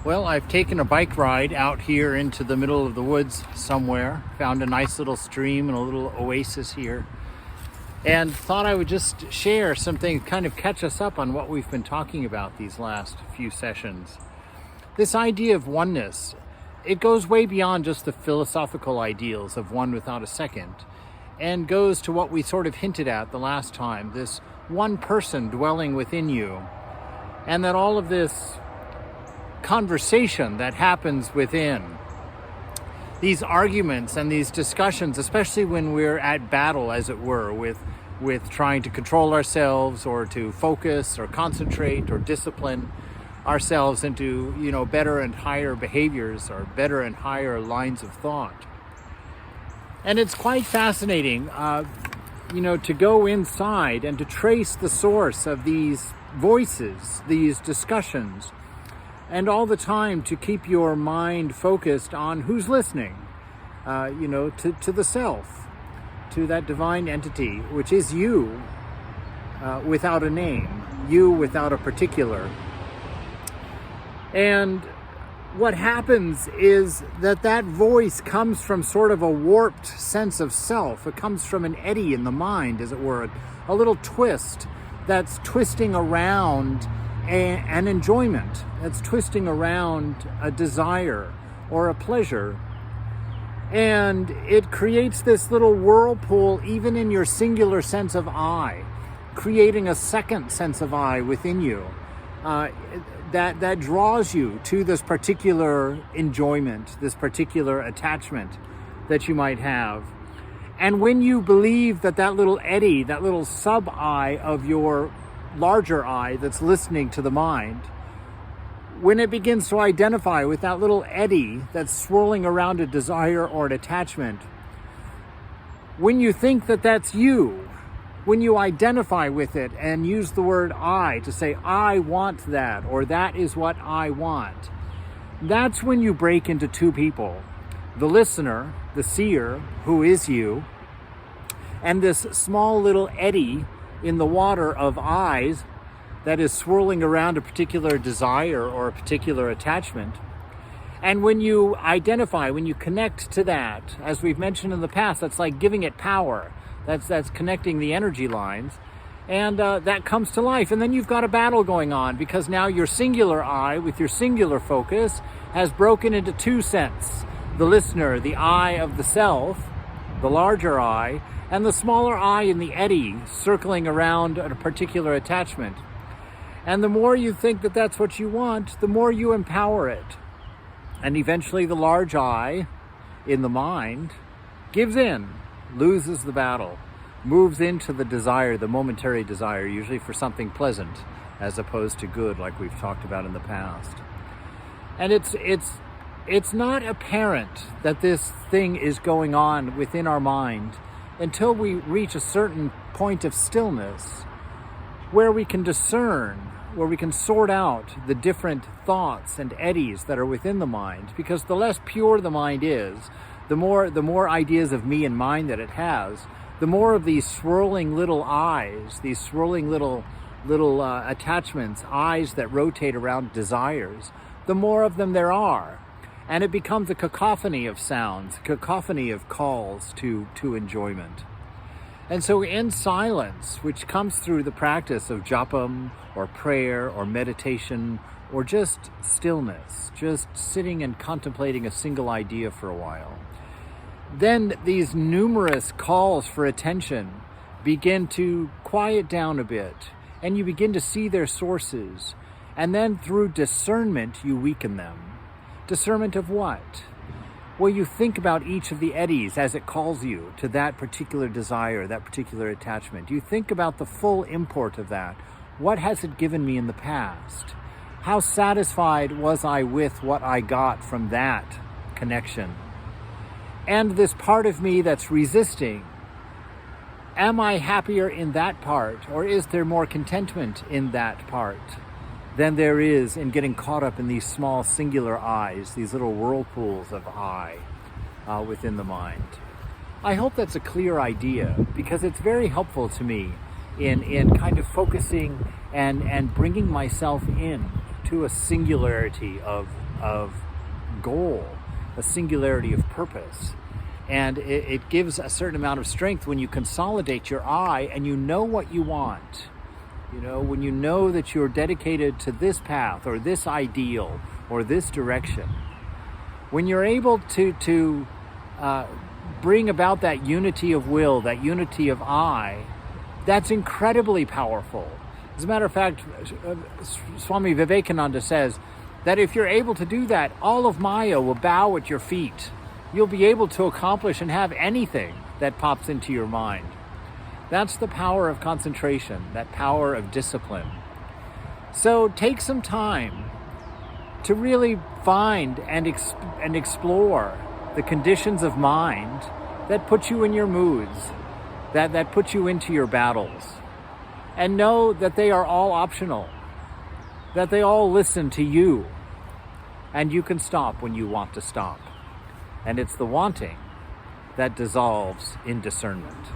Well, I've taken a bike ride out here into the middle of the woods somewhere, found a nice little stream and a little oasis here, and thought I would just share something, kind of catch us up on what we've been talking about these last few sessions. This idea of oneness, it goes way beyond just the philosophical ideals of one without a second, and goes to what we sort of hinted at the last time, this one person dwelling within you, and that all of this conversation that happens within, these arguments and these discussions, especially when we're at battle, as it were, with trying to control ourselves or to focus or concentrate or discipline ourselves into, better and higher behaviors or better and higher lines of thought. And it's quite fascinating, to go inside and to trace the source of these voices, these discussions, and all the time to keep your mind focused on who's listening, to the self, to that divine entity, which is you without a name, you without a particular. And what happens is that voice comes from sort of a warped sense of self. It comes from an eddy in the mind, as it were, a little twist that's twisting around an enjoyment, that's twisting around a desire or a pleasure. And it creates this little whirlpool even in your singular sense of I, creating a second sense of I within you that draws you to this particular enjoyment, this particular attachment that you might have. And when you believe that little eddy, that little sub-I of your larger I that's listening to the mind, when it begins to identify with that little eddy that's swirling around a desire or an attachment, when you think that that's you, when you identify with it and use the word I to say, I want that, or that is what I want, that's when you break into two people. The listener, the seer, who is you, and this small little eddy in the water of eyes that is swirling around a particular desire or a particular attachment. And when you identify, when you connect to that, as we've mentioned in the past, that's like giving it power. That's connecting the energy lines. And that comes to life. And then you've got a battle going on, because now your singular I, with your singular focus, has broken into two sets. The listener, the I of the self, the larger I, and the smaller I in the eddy circling around a particular attachment. And the more you think that that's what you want, the more you empower it. And eventually the large I in the mind gives in, loses the battle, moves into the desire, the momentary desire, usually for something pleasant as opposed to good, like we've talked about in the past. And it's not apparent that this thing is going on within our mind until we reach a certain point of stillness where we can discern, where we can sort out the different thoughts and eddies that are within the mind. Because the less pure the mind is, the more ideas of me and mine that it has, the more of these swirling little eyes, these swirling little attachments, eyes that rotate around desires, the more of them there are. And it becomes a cacophony of sounds, a cacophony of calls to enjoyment. And so in silence, which comes through the practice of japam or prayer or meditation or just stillness, just sitting and contemplating a single idea for a while, then these numerous calls for attention begin to quiet down a bit, and you begin to see their sources. And then through discernment, you weaken them. Discernment of what? Well, you think about each of the eddies as it calls you to that particular desire, that particular attachment. You think about the full import of that. What has it given me in the past? How satisfied was I with what I got from that connection? And this part of me that's resisting, am I happier in that part, or is there more contentment in that part than there is in getting caught up in these small singular eyes, these little whirlpools of I within the mind? I hope that's a clear idea, because it's very helpful to me in kind of focusing and bringing myself in to a singularity of of goal, a singularity of purpose. And it gives a certain amount of strength when you consolidate your I and you know what you want. You know, when you know that you're dedicated to this path or this ideal or this direction. When you're able to bring about that unity of will, that unity of I, that's incredibly powerful. As a matter of fact, Swami Vivekananda says that if you're able to do that, all of Maya will bow at your feet. You'll be able to accomplish and have anything that pops into your mind. That's the power of concentration, that power of discipline. So take some time to really find and explore the conditions of mind that put you in your moods, that put you into your battles. And know that they are all optional, that they all listen to you, and you can stop when you want to stop. And it's the wanting that dissolves in discernment.